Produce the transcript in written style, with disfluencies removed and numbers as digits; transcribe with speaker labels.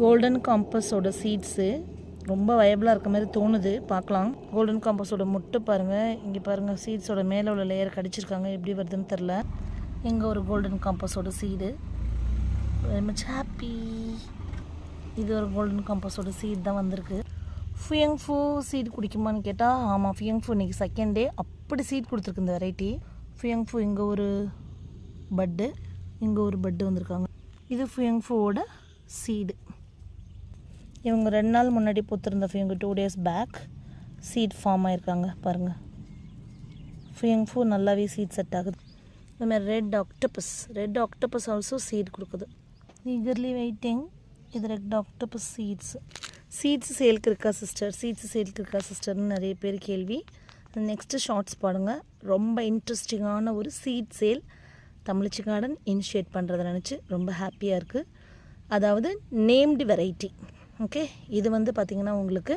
Speaker 1: Golden காம்பஸோட seeds ரொம்ப வயபிளாக இருக்க மாதிரி தோணுது. பார்க்கலாம். கோல்டன் காம்பஸோட முட்டை பாருங்கள். இங்கே பாருங்கள், சீட்ஸோட மேலே உள்ள லேயர் கடிச்சிருக்காங்க. எப்படி வருதுன்னு தெரில. இங்கே ஒரு கோல்டன் காம்பஸோட சீடு. Very much happy. இது ஒரு கோல்டன் காம்பஸோட சீட் தான் வந்திருக்கு. ஃபுயங் ஃபூ சீட் குடிக்குமான்னு கேட்டால் ஆமாம், ஃபுயங் ஃபூ இன்றைக்கி செகண்ட் டே. அப்படி சீட் கொடுத்துருக்கு இந்த வெரைட்டி. ஃபுயங் ஃபூ இங்கே ஒரு பட்டு, இங்கே ஒரு பட்டு வந்திருக்காங்க. இது ஃபுயங் ஃபூவோட சீடு. இவங்க 2 நாள் முன்னாடி பூத்திருந்த ஃபுயங்கு 2 days பேக் சீட் ஃபார்ம் ஆகிருக்காங்க பாருங்கள். ஃபுயங் ஃபூ நல்லாவே சீட் செட் ஆகுது. இதுமாதிரி ரெட் ஆக்டோபஸ் ஆல்சோ சீட் கொடுக்குது. Eagerly waiting. இது ரெட் ஆக்டோபஸ் சீட்ஸ் சேலுக்கு இருக்கா சிஸ்டர்னு நிறைய பேர் கேள்வி. நெக்ஸ்ட்டு ஷார்ட்ஸ் பாருங்கள். ரொம்ப இன்ட்ரெஸ்டிங்கான ஒரு சீட் சேல் தமிழ்ச்சி கார்டன் இனிஷியேட் பண்ணுறதை நினச்சி ரொம்ப ஹாப்பியாக இருக்குது. அதாவது நேம்டு வெரைட்டி. ஓகே, இது வந்து பார்த்திங்கன்னா உங்களுக்கு